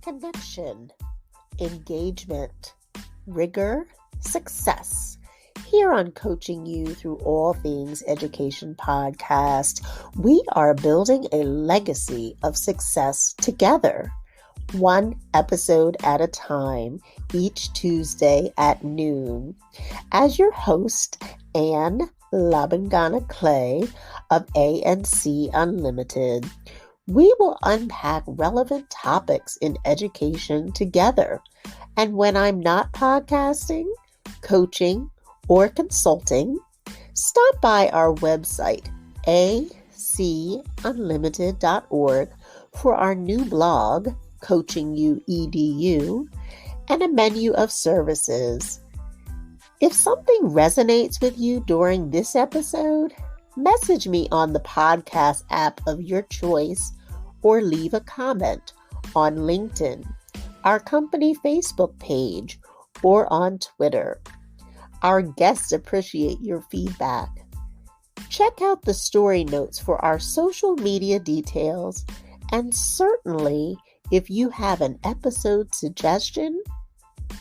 connection, engagement, rigor, success. Here on Coaching You Through All Things Education podcast, we are building a legacy of success together, one episode at a time, each Tuesday at noon. As your host, Anne Labangana Clay of ANC Unlimited, we will unpack relevant topics in education together. And when I'm not podcasting, coaching, or consulting, stop by our website, acunlimited.org, for our new blog, Coaching You EDU, and a menu of services. If something resonates with you during this episode, message me on the podcast app of your choice or leave a comment on LinkedIn, our company Facebook page, or on Twitter. Our guests appreciate your feedback. Check out the story notes for our social media details, and certainly, if you have an episode suggestion,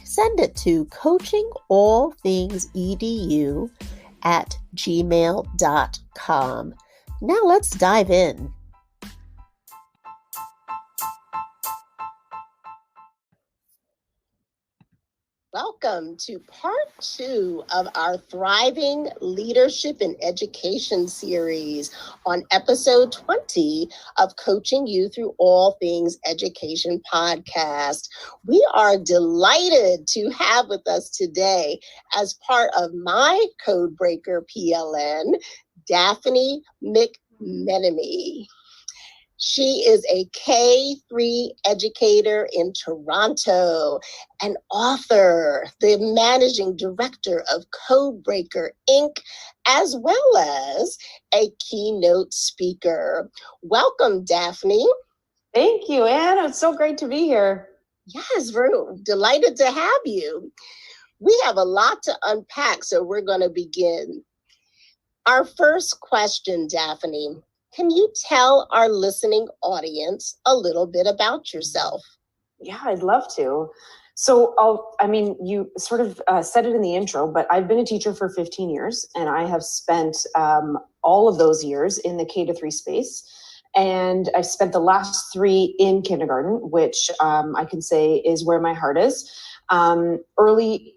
send it to coachingallthingsedu@gmail.com. Now let's dive in. Welcome to part 2 of our Thriving Leadership in Education series on episode 20 of Coaching You Through All Things Education podcast. We are delighted to have with us today, as part of my Codebreaker PLN, Daphne McMenemy. She is a K-3 educator in Toronto, an author, the managing director of Codebreaker, Inc., as well as a keynote speaker. Welcome, Daphne. Thank you, Anne. It's so great to be here. Yes, we're delighted to have you. We have a lot to unpack, so we're going to begin. Our first question, Daphne. Can you tell our listening audience a little bit about yourself? Yeah, I'd love to. So you sort of said it in the intro, but I've been a teacher for 15 years, and I have spent all of those years in the K-3 space. And I've spent the last 3 in kindergarten, which I can say is where my heart is. My early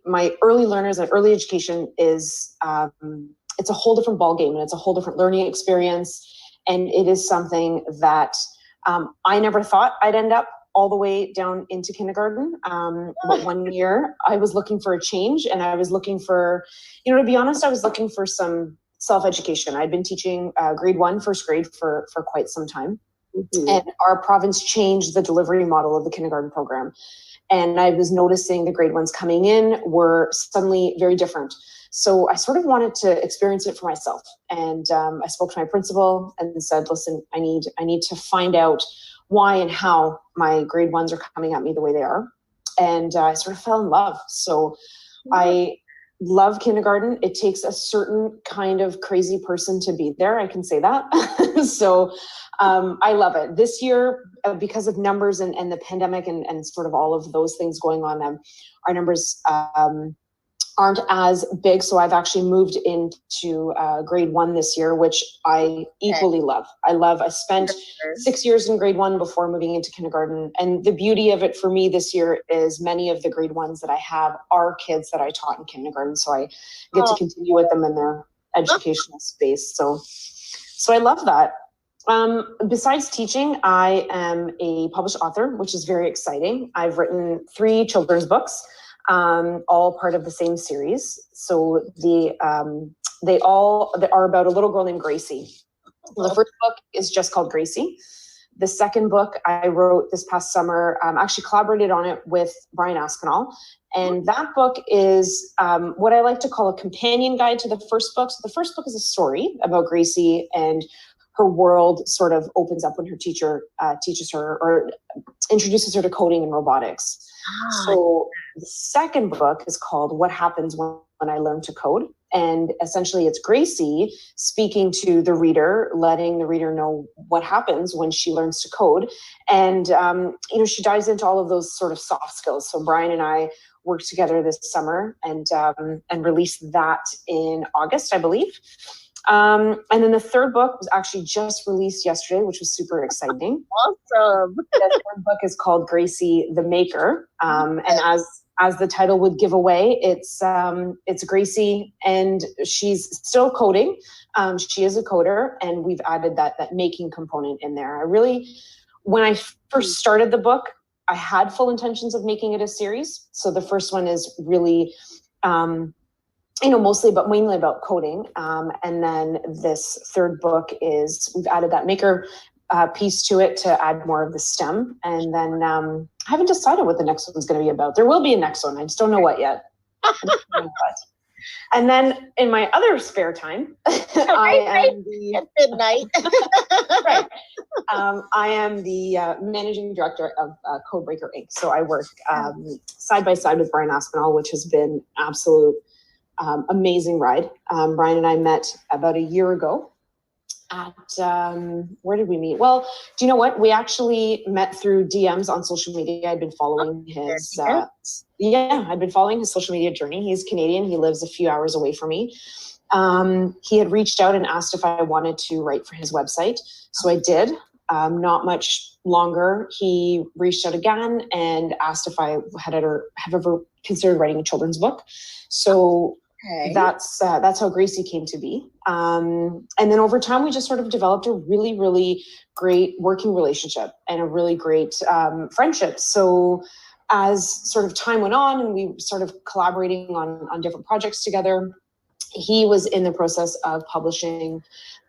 learners and early education is, it's a whole different ballgame, and it's a whole different learning experience. And it is something that I never thought I'd end up all the way down into kindergarten. But one year I was looking for a change, and I was looking for, to be honest, I was looking for some self-education. I'd been teaching grade 1, first grade for quite some time. Mm-hmm. And our province changed the delivery model of the kindergarten program. And I was noticing the grade 1s coming in were suddenly very different. So I sort of wanted to experience it for myself. And I spoke to my principal and said, listen, I need to find out why and how my grade 1s are coming at me the way they are. And I sort of fell in love. So I love kindergarten. It takes a certain kind of crazy person to be there. I can say that. So I love it. This year, because of numbers and the pandemic and sort of all of those things going on, our numbers aren't as big. So I've actually moved into grade 1 this year, which I equally love. I spent 6 years in grade 1 before moving into kindergarten. And the beauty of it for me this year is many of the grade 1s that I have are kids that I taught in kindergarten. So I get to continue with them in their educational space. So I love that. Besides teaching, I am a published author, which is very exciting. I've written 3 children's books. All part of the same series. So they are about a little girl named Gracie. The first book is just called Gracie. The second book I wrote this past summer, actually collaborated on it with Brian Aspinall. And that book is what I like to call a companion guide to the first book. So the first book is a story about Gracie, and her world sort of opens up when her teacher teaches her or introduces her to coding and robotics. So the second book is called What Happens When I Learn to Code. And essentially it's Gracie speaking to the reader, letting the reader know what happens when she learns to code. And, she dives into all of those sort of soft skills. So Brian and I worked together this summer and released that in August, I believe. And then the third book was actually just released yesterday, which was super exciting. Awesome. The third book is called Gracie the Maker. And as the title would give away, it's Gracie, and she's still coding. She is a coder, and we've added that making component in there. When I first started the book, I had full intentions of making it a series. So the first one is really, mostly, but mainly about coding. And then this third book we've added that maker piece to it to add more of the STEM. And then I haven't decided what the next one's going to be about. There will be a next one. I just don't know what yet. And then in my other spare time, I am at midnight. Right. I am the managing director of Codebreaker Inc. So I work side by side with Brian Aspinall, which has been absolute amazing ride. Brian and I met about a year ago at, where did we meet? Well, do you know what? We actually met through DMs on social media. I'd been following his, I'd been following his social media journey. He's Canadian. He lives a few hours away from me. He had reached out and asked if I wanted to write for his website. So I did. Not much longer, he reached out again and asked if I have ever considered writing a children's book. So that's how Gracie came to be. And then over time, we just sort of developed a really, really great working relationship and a really great friendship. So as sort of time went on and we started collaborating on different projects together, he was in the process of publishing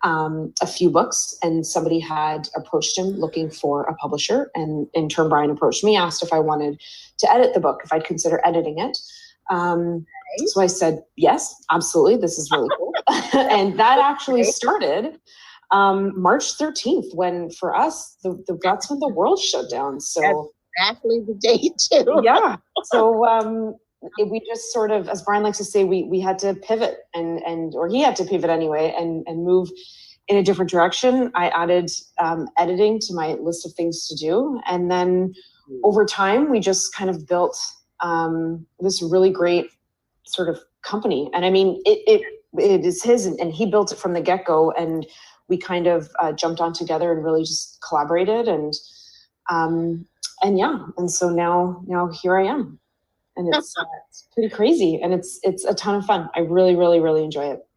a few books, and somebody had approached him looking for a publisher. And in turn, Brian approached me, asked if I wanted to edit the book, if I'd consider editing it. So I said, yes, absolutely. This is really cool. And that actually started March 13th, when for us, that's when the world shut down. So that's exactly the day too. Yeah. So we just sort of, as Brian likes to say, we had to pivot or he had to pivot anyway and move in a different direction. I added editing to my list of things to do. And then over time, we just kind of built this really great sort of company. And I mean, it is his, and he built it from the get-go, and we kind of jumped on together and really just collaborated. And so now here I am. And it's pretty crazy, and it's a ton of fun. I really, really, really enjoy it.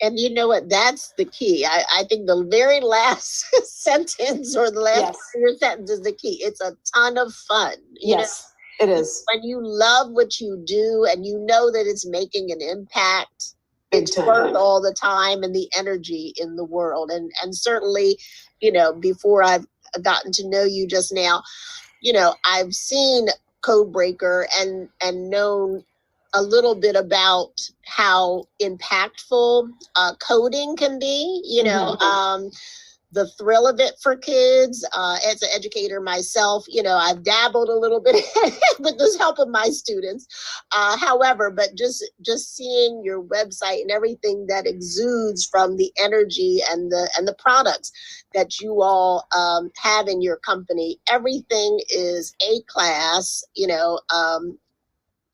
And you know what? That's the key. I think the very last sentence or the last sentence is the key. It's a ton of fun. You know? It is. When you love what you do and you know that it's making an impact, it's worth all the time and the energy in the world. And certainly, before I've gotten to know you just now, I've seen Codebreaker and known a little bit about how impactful coding can be, the thrill of it for kids. As an educator myself, I've dabbled a little bit with the help of my students. However, but just seeing your website and everything that exudes from the energy and the products that you all have in your company, everything is A-class,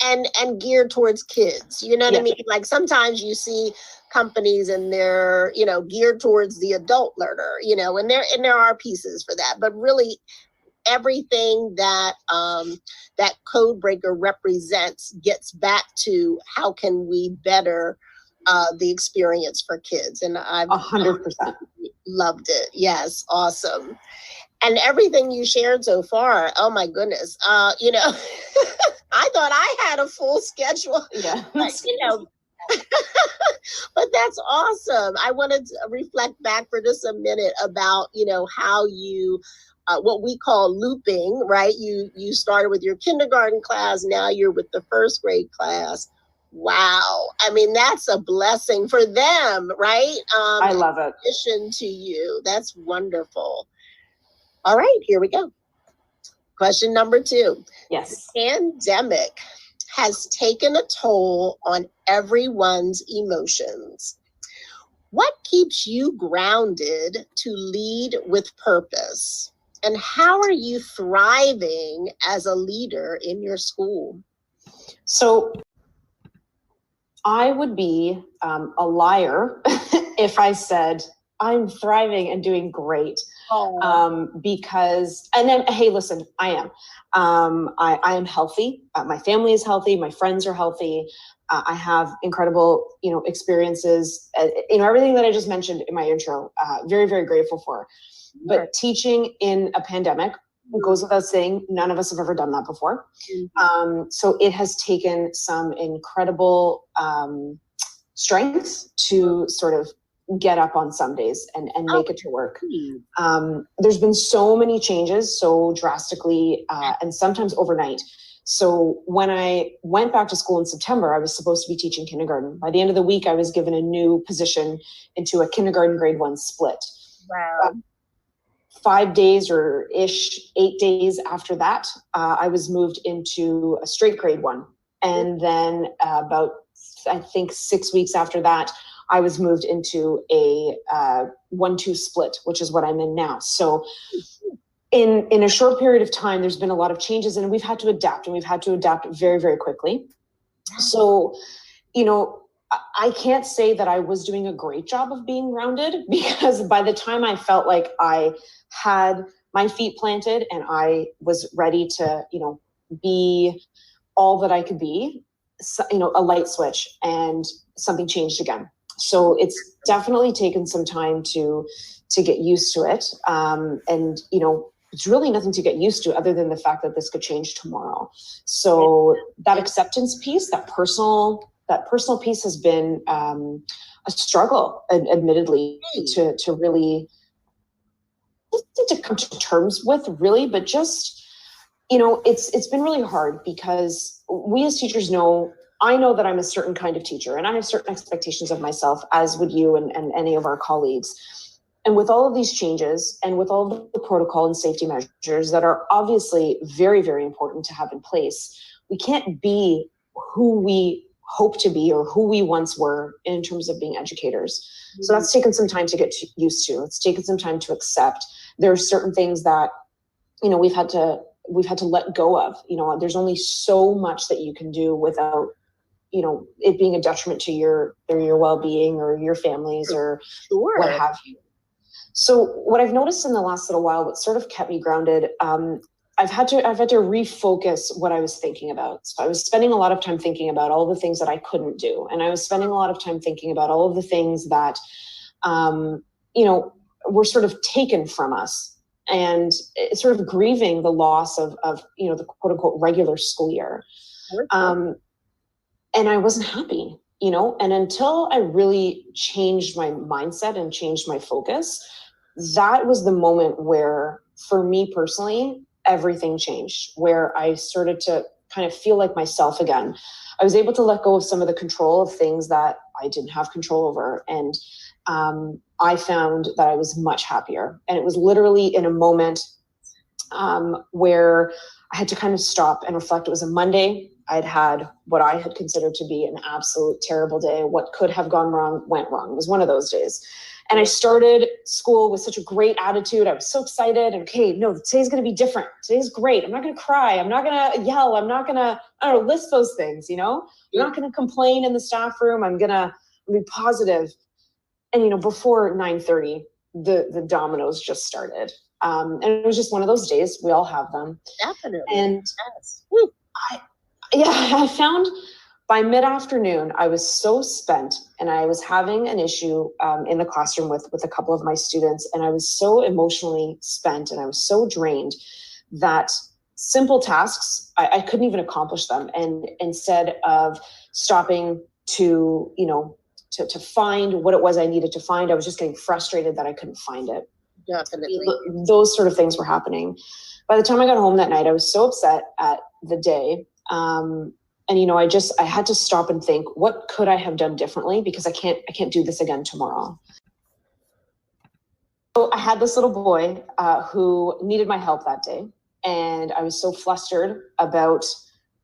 and geared towards kids. You know what I mean? Like sometimes you see companies and they're, geared towards the adult learner, and there are pieces for that, but really everything that that Codebreaker represents gets back to how can we better the experience for kids. And I've 100% loved it. Yes. Awesome. And everything you shared so far, oh my goodness, I thought I had a full schedule, but, but that's awesome. I wanted to reflect back for just a minute about, how you, what we call looping, right? You started with your kindergarten class. Now you're with the first grade class. Wow. I mean, that's a blessing for them, right? I love it. In addition to you. That's wonderful. All right, here we go. Question number 2. Yes. The pandemic has taken a toll on everyone's emotions. What keeps you grounded to lead with purpose? And how are you thriving as a leader in your school? So I would be a liar if I said I'm thriving and doing great. Because, and then, hey, listen, I am. I am healthy. My family is healthy. My friends are healthy. I have incredible, experiences. Everything that I just mentioned in my intro. Very, very grateful for. But teaching in a pandemic goes without saying. None of us have ever done that before. So it has taken some incredible strength to sort of get up on some days and make it to work. There's been so many changes so drastically and sometimes overnight. So when I went back to school in September, I was supposed to be teaching kindergarten. By the end of the week, I was given a new position into a kindergarten grade 1 split. Wow. 5 days or 8 days after that, I was moved into a straight grade 1. And then about, I think 6 weeks after that, I was moved into a 1-2 split, which is what I'm in now. So in a short period of time, there's been a lot of changes and we've had to adapt, and we've had to adapt very, very quickly. So, I can't say that I was doing a great job of being grounded, because by the time I felt like I had my feet planted and I was ready to, be all that I could be, a light switch and something changed again. So it's definitely taken some time to get used to it. And, it's really nothing to get used to other than the fact that this could change tomorrow. So that acceptance piece, that personal piece has been a struggle, admittedly, to really to come to terms with, really, but just, it's been really hard because we as teachers know, I know that I'm a certain kind of teacher and I have certain expectations of myself, as would you and any of our colleagues. And with all of these changes and with all the protocol and safety measures that are obviously very, very important to have in place, we can't be who we hope to be or who we once were in terms of being educators. Mm-hmm. So that's taken some time to get used to. It's taken some time to accept. There are certain things that, we've had to let go of. There's only so much that you can do without, it being a detriment to your well-being or your families or what have you. So what I've noticed in the last little while, what sort of kept me grounded, I've had to refocus what I was thinking about. So I was spending a lot of time thinking about all the things that I couldn't do. And I was spending a lot of time thinking about all of the things that, were sort of taken from us, and sort of grieving the loss of the quote unquote regular school year. And I wasn't happy, and until I really changed my mindset and changed my focus, that was the moment where, for me personally, everything changed, where I started to kind of feel like myself again. I was able to let go of some of the control of things that I didn't have control over. And I found that I was much happier. And it was literally in a moment where I had to kind of stop and reflect. It was a Monday. I'd had what I had considered to be an absolute terrible day. What could have gone wrong went wrong. It was one of those days. And I started school with such a great attitude. I was so excited. And okay, no, today's going to be different. Today's great. I'm not going to cry. I'm not going to yell. I'm not going to, list those things, I'm not going to complain in the staff room. I'm going to be positive. And, before 9:30, the dominoes just started. And it was just one of those days. We all have them. Definitely. And I found by mid-afternoon, I was so spent, and I was having an issue in the classroom with a couple of my students, and I was so emotionally spent and I was so drained that simple tasks, I couldn't even accomplish them. And instead of stopping to find what it was I needed to find, I was just getting frustrated that I couldn't find it. Definitely. Those sort of things were happening. By the time I got home that night, I was so upset at the day. And, I had to stop and think, what could I have done differently? Because I can't do this again tomorrow. So I had this little boy who needed my help that day. And I was so flustered about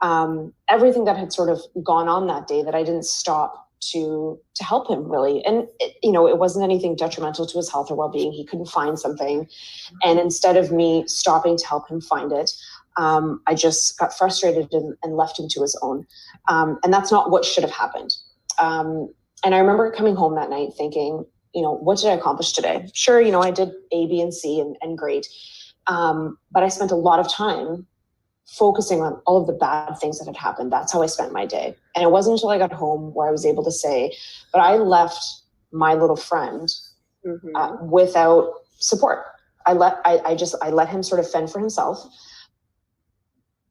everything that had sort of gone on that day, that I didn't stop to help him really. And it wasn't anything detrimental to his health or well-being. He couldn't find something. And instead of me stopping to help him find it, I just got frustrated and left him to his own. And that's not what should have happened. And I remember coming home that night thinking, what did I accomplish today? Sure, I did A, B, and C and great. But I spent a lot of time focusing on all of the bad things that had happened. That's how I spent my day. And it wasn't until I got home where I was able to say, but I left my little friend without support. I let him sort of fend for himself.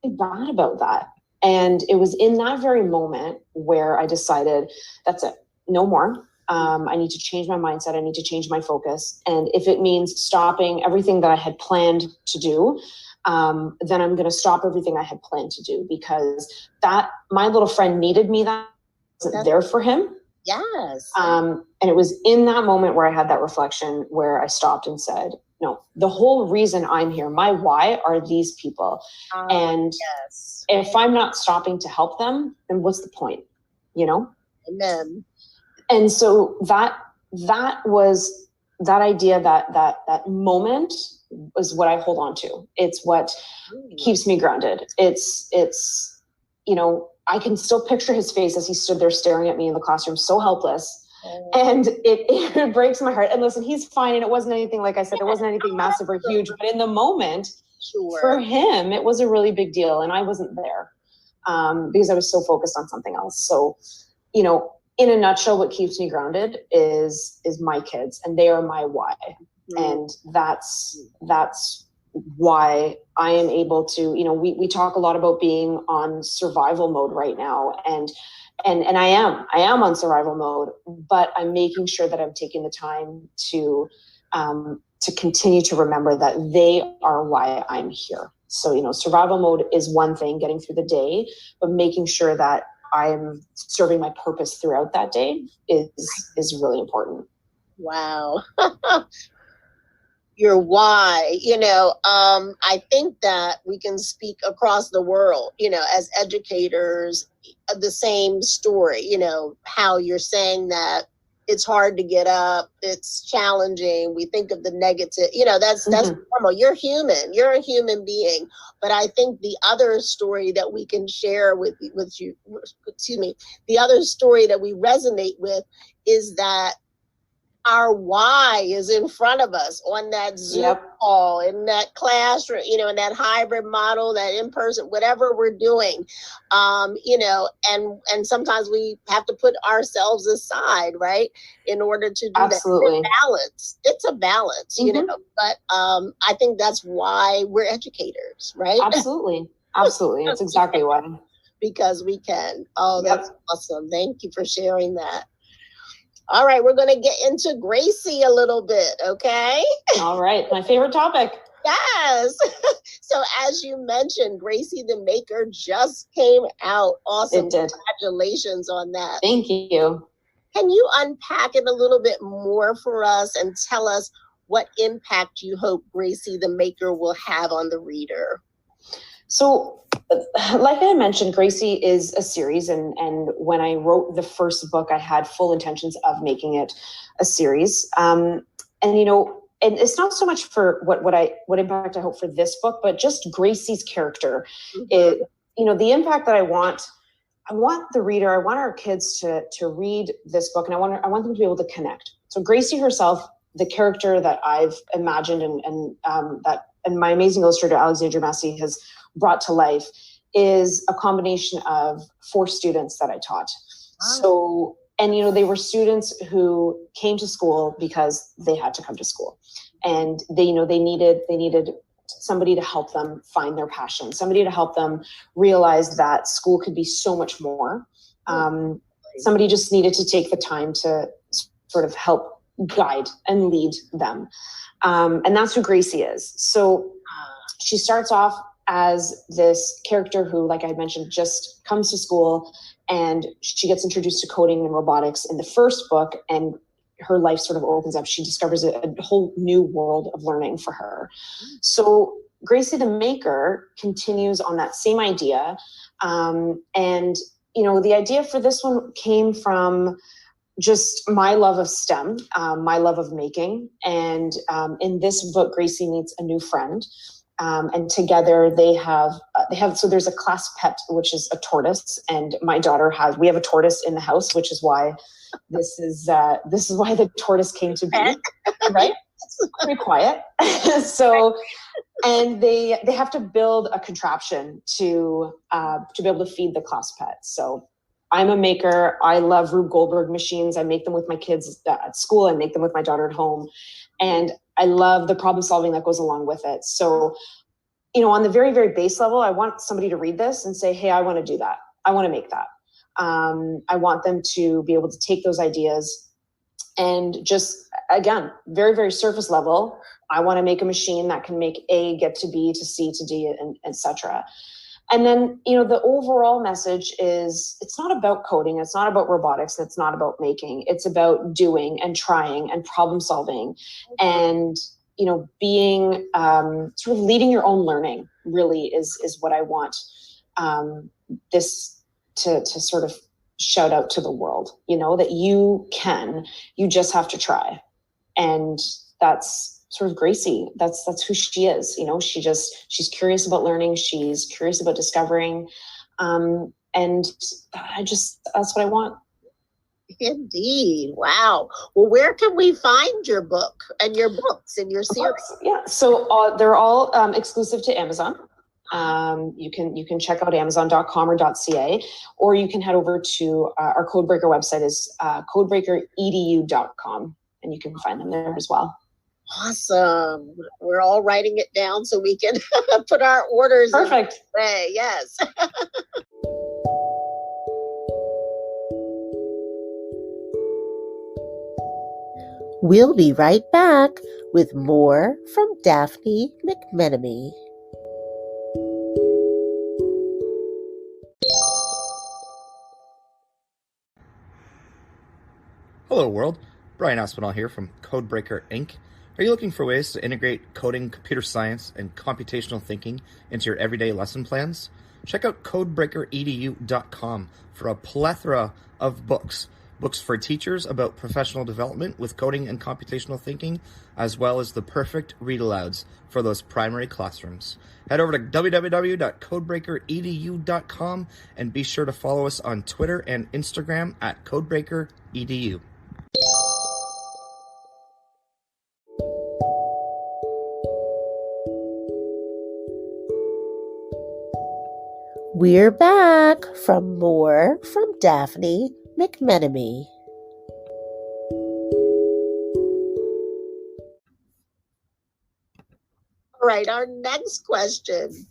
I'm bad about that. And it was in that very moment where I decided, that's it, no more. I need to change my mindset. I need to change my focus. And if it means stopping everything that I had planned to do, then I'm going to stop everything I had planned to do, because that my little friend needed me. That wasn't there for him. Yes. And it was in that moment where I had that reflection where I stopped and said, no, the whole reason I'm here, my why are these people. And if I'm not stopping to help them, then what's the point? Amen. And so that was that idea, that moment is what I hold on to. It's what keeps me grounded. It's I can still picture his face as he stood there staring at me in the classroom, so helpless. And it breaks my heart. And listen, he's fine. And it wasn't anything, like I said, it wasn't anything massive or huge, but in the moment, for him, it was a really big deal. And I wasn't there because I was so focused on something else. So, in a nutshell, what keeps me grounded is my kids, and they are my why. And that's why I am able to, we talk a lot about being on survival mode right now. And I am on survival mode, but I'm making sure that I'm taking the time to continue to remember that they are why I'm here. So, survival mode is one thing, getting through the day, but making sure that I'm serving my purpose throughout that day is really important. Wow. Your why, I think that we can speak across the world, as educators, the same story, how you're saying that it's hard to get up, it's challenging. We think of the negative, that's normal. You're human, you're a human being. But I think the other story that we can share with you, the other story that we resonate with is that our why is in front of us on that Zoom call, in that classroom, in that hybrid model, that in-person, whatever we're doing, and sometimes we have to put ourselves aside, right, in order to do Absolutely. that. It's a balance, but I think that's why we're educators, right? Absolutely. That's exactly why. Because we can. Oh, that's awesome. Thank you for sharing that. All right, we're going to get into Gracie a little bit, okay? All right, my favorite topic. Yes. So as you mentioned, Gracie the Maker just came out. Awesome. It did. Congratulations on that. Thank you. Can you unpack it a little bit more for us and tell us what impact you hope Gracie the Maker will have on the reader? So, like I mentioned, Gracie is a series, and when I wrote the first book, I had full intentions of making it a series. And it's not so much for what impact I hope for this book, but just Gracie's character. The impact that I want the reader, I want our kids to read this book, and I want them to be able to connect. So Gracie herself, the character that I've imagined and my amazing illustrator Alexandra Massey has brought to life, is a combination of 4 students that I taught. Wow. So, and they were students who came to school because they had to come to school, and they needed somebody to help them find their passion, somebody to help them realize that school could be so much more. Somebody just needed to take the time to sort of help guide and lead them. And that's who Gracie is. So she starts off as this character who, like I mentioned, just comes to school, and she gets introduced to coding and robotics in the first book, and her life sort of opens up. She discovers a whole new world of learning for her. So Gracie the Maker continues on that same idea. And, you know, the idea for this one came from just my love of STEM, my love of making. And in this book, Gracie meets a new friend. And together they have, so there's a class pet, which is a tortoise. And my daughter we have a tortoise in the house, which is why this is why the tortoise came to be, right? It's pretty quiet. So, and they have to build a contraption to be able to feed the class pet. So I'm a maker. I love Rube Goldberg machines. I make them with my kids at school. I make them with my daughter at home. And I love the problem solving that goes along with it. So, you know, on the very, very base level, I want somebody to read this and say, hey, I want to do that. I want to make that. I want them to be able to take those ideas and just, again, very, very surface level. I want to make a machine that can make A get to B to C to D, and et cetera. And then, you know, the overall message is it's not about coding. It's not about robotics. It's not about making. It's about doing and trying and problem solving and, you know, being sort of leading your own learning really is what I want this to sort of shout out to the world, you know, that you just have to try. And that's sort of Gracie. That's who she is. You know, she's curious about learning. She's curious about discovering. And that's what I want. Indeed. Wow. Well, where can we find your book and your books and your series? Yeah. So they're all exclusive to Amazon. You can check out amazon.com or .ca, or you can head over to our Codebreaker website is codebreakeredu.com, and you can find them there as well. Awesome. We're all writing it down so we can put our orders. Perfect. Way. Yes. We'll be right back with more from Daphne McMenemy. Hello world, Brian Aspinall here from Codebreaker Inc. Are you looking for ways to integrate coding, computer science, and computational thinking into your everyday lesson plans? Check out codebreakeredu.com for a plethora of books for teachers about professional development with coding and computational thinking, as well as the perfect read-alouds for those primary classrooms. Head over to www.codebreakeredu.com and be sure to follow us on Twitter and Instagram at codebreakeredu. We're back from more from Daphne McMenemy. All right, our next question.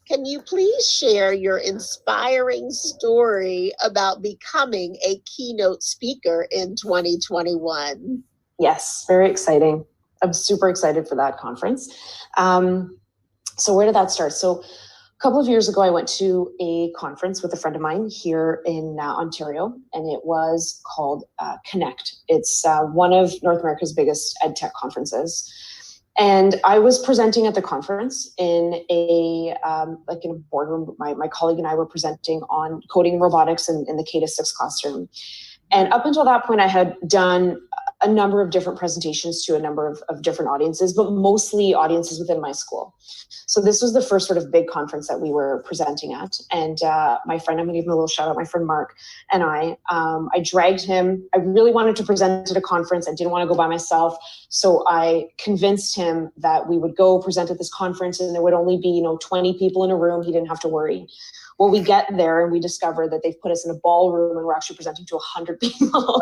Can you please share your inspiring story about becoming a keynote speaker in 2021? Yes, very exciting. I'm super excited for that conference. So where did that start? So a couple of years ago, I went to a conference with a friend of mine here in Ontario, and it was called Connect. It's one of North America's biggest ed tech conferences. And I was presenting at the conference in a boardroom. My colleague and I were presenting on coding and robotics in the K-6 classroom. And up until that point, I had done a number of different presentations to a number of different audiences, but mostly audiences within my school. So this was the first sort of big conference that we were presenting at. And my friend, I'm going to give him a little shout out, my friend Mark and I dragged him. I really wanted to present at a conference. I didn't want to go by myself. So I convinced him that we would go present at this conference and there would only be, 20 people in a room. He didn't have to worry. Well, we get there and we discover that they've put us in a ballroom and we're actually presenting to 100 people.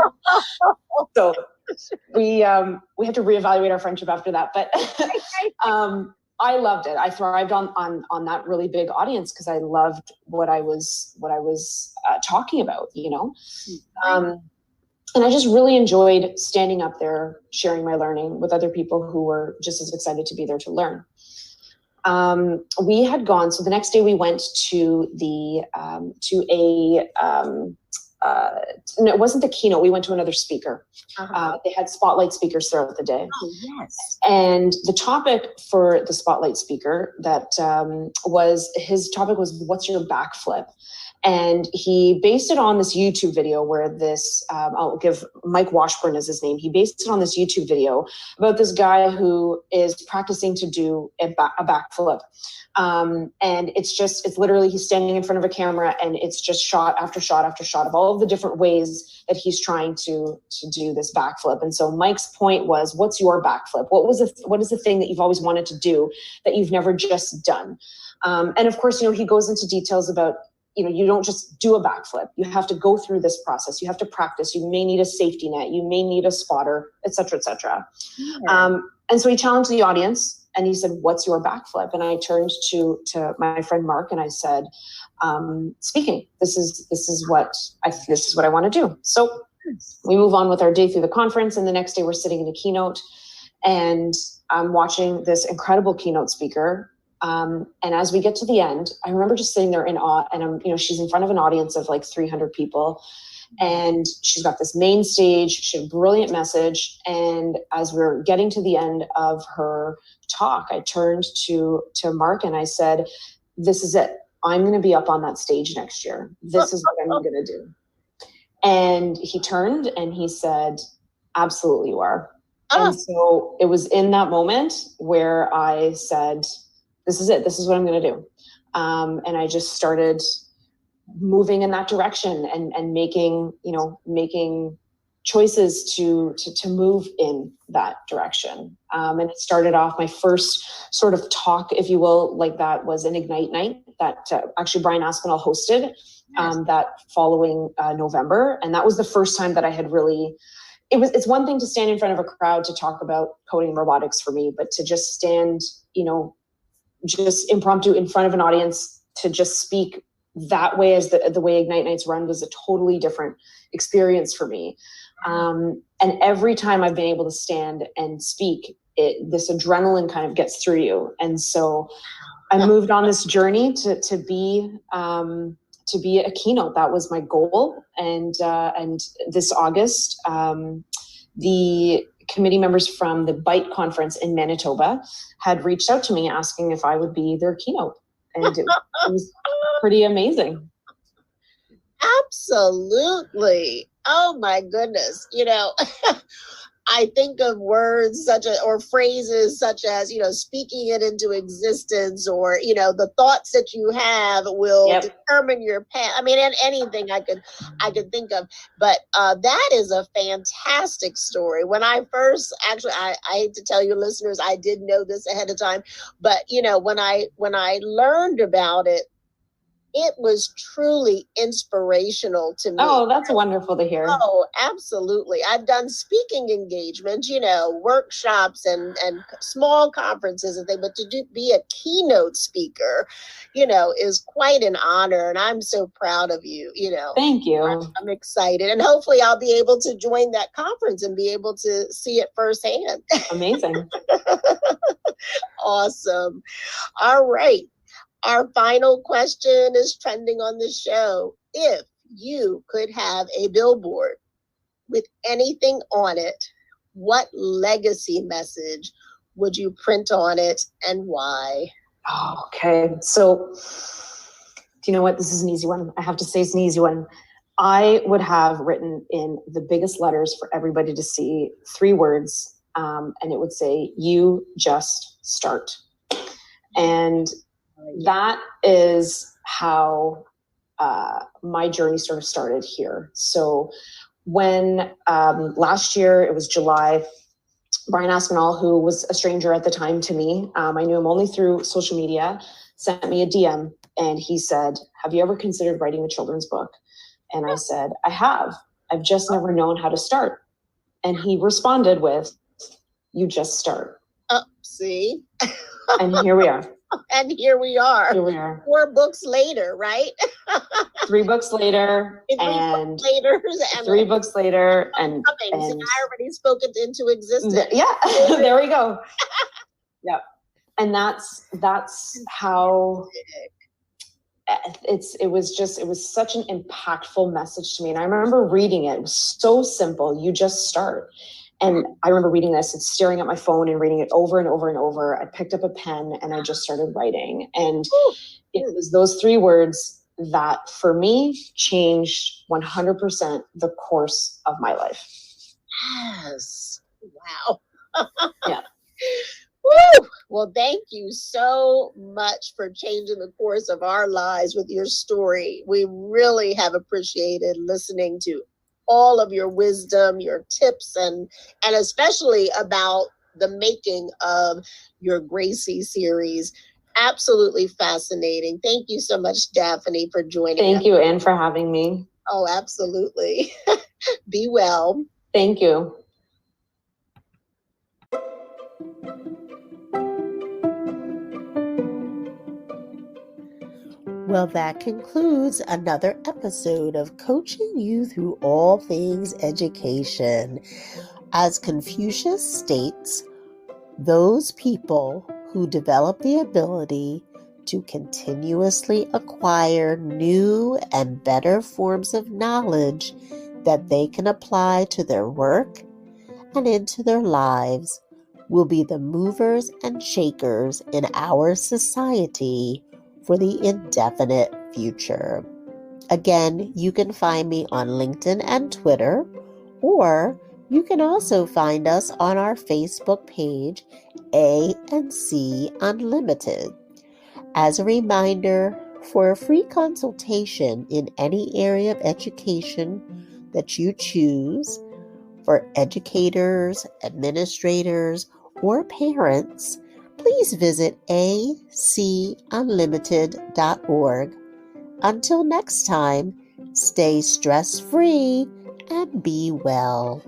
So we had to reevaluate our friendship after that. But I loved it. I thrived on that really big audience because I loved what I was talking about, and I just really enjoyed standing up there, sharing my learning with other people who were just as excited to be there to learn. We had gone, so the next day we went to no, it wasn't the keynote. We went to another speaker. Uh-huh. They had spotlight speakers throughout the day. Oh, yes. And the topic for the spotlight speaker his topic was, what's your backflip? And he based it on this YouTube video where this, I'll give Mike Washburn as his name. He based it on this YouTube video about this guy who is practicing to do a backflip. And it's literally, he's standing in front of a camera and it's just shot after shot after shot of all of the different ways that he's trying to do this backflip. And so Mike's point was, what's your backflip? What is the thing that you've always wanted to do that you've never just done? And of course, he goes into details about, you don't just do a backflip. You have to go through this process. You have to practice. You may need a safety net. You may need a spotter, et cetera, et cetera. Yeah. And so he challenged the audience and he said, what's your backflip? And I turned to my friend Mark and I said, speaking, this is what I want to do. So we move on with our day through the conference, and the next day we're sitting in a keynote and I'm watching this incredible keynote speaker. And as we get to the end, I remember just sitting there in awe, and she's in front of an audience of like 300 people, and she's got this main stage. She had a brilliant message. And as we're getting to the end of her talk, I turned to Mark and I said, this is it. I'm going to be up on that stage next year. This is what I'm going to do. And he turned and he said, absolutely you are. And so it was in that moment where I said, this is it. This is what I'm going to do. And I just started moving in that direction and making choices to move in that direction. And it started off, my first sort of talk, if you will, like that was an Ignite night that actually Brian Aspinall hosted that following November. And that was the first time that I had really, it's one thing to stand in front of a crowd to talk about coding and robotics for me, but to just stand, just impromptu in front of an audience to just speak that way, as the way Ignite Nights run, was a totally different experience for me. And every time I've been able to stand and speak, this adrenaline kind of gets through you. And so I moved on this journey to be a keynote. That was my goal. And this August, the committee members from the BITE conference in Manitoba had reached out to me asking if I would be their keynote. And it was pretty amazing. Absolutely. Oh my goodness. I think of words or phrases such as, speaking it into existence, or, the thoughts that you have will determine your path. I mean, and anything I could think of, but that is a fantastic story. When I first, actually, I hate to tell your listeners, I did know this ahead of time, but when I learned about it, it was truly inspirational to me. Oh, that's wonderful to hear. Oh, absolutely. I've done speaking engagements, workshops and small conferences and things, but to be a keynote speaker, is quite an honor. And I'm so proud of you, Thank you. I'm excited. And hopefully I'll be able to join that conference and be able to see it firsthand. Amazing. Awesome. All right. Our final question is trending on the show. If you could have a billboard with anything on it, what legacy message would you print on it and why? Oh, okay. So, do you know what? This is an easy one. I have to say it's an easy one. I would have written in the biggest letters for everybody to see 3 words, and it would say, "You just start." And that is how my journey sort of started here. So when last year, it was July, Brian Aspinall, who was a stranger at the time to me, I knew him only through social media, sent me a DM and he said, "Have you ever considered writing a children's book?" And I said, "I have. I've just never known how to start." And he responded with, "You just start." See? And here we are. And here we are. Here we are. 4 books later, right? 3 books later, and 3 books later, and I already spoke it into existence. Yeah, there we go. Yeah, and that's how. it was such an impactful message to me. And I remember reading it. It was so simple. You just start. And I remember reading this and staring at my phone and reading it over and over and over. I picked up a pen and I just started writing. And it was those 3 words that for me changed 100% the course of my life. Yes. Wow. Yeah. Woo! Well, thank you so much for changing the course of our lives with your story. We really have appreciated listening to all of your wisdom, your tips, and especially about the making of your Gracie series. Absolutely fascinating. Thank you so much, Daphne, for joining us. Thank you, Anne, for having me. Oh, absolutely. Be well. Thank you. Well, that concludes another episode of Coaching You Through All Things Education. As Confucius states, those people who develop the ability to continuously acquire new and better forms of knowledge that they can apply to their work and into their lives will be the movers and shakers in our society for the indefinite future. Again, you can find me on LinkedIn and Twitter, or you can also find us on our Facebook page, A&C Unlimited. As a reminder, for a free consultation in any area of education that you choose, for educators, administrators, or parents, please visit acunlimited.org. Until next time, stay stress-free and be well.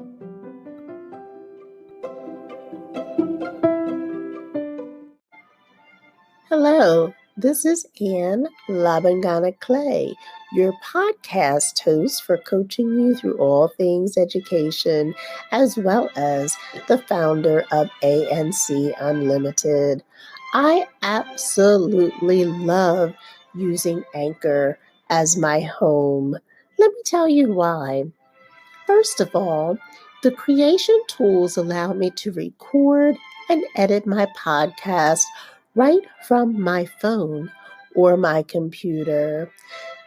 Hello, this is Anne Labangana Clay, your podcast host for Coaching You Through All Things Education, as well as the founder of ANC Unlimited. I absolutely love using Anchor as my home. Let me tell you why. First of all, the creation tools allow me to record and edit my podcast right from my phone or my computer.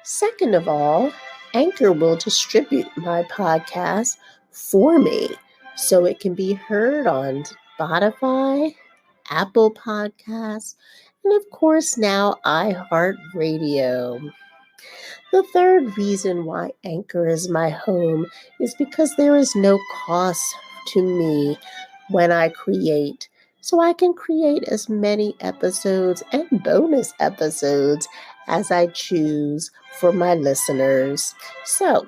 Second of all, Anchor will distribute my podcast for me so it can be heard on Spotify, Apple Podcasts, and of course now iHeartRadio. The third reason why Anchor is my home is because there is no cost to me when I create. So I can create as many episodes and bonus episodes as I choose for my listeners. So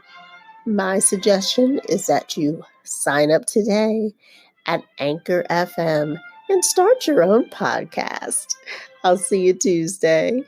my suggestion is that you sign up today at Anchor FM and start your own podcast. I'll see you Tuesday.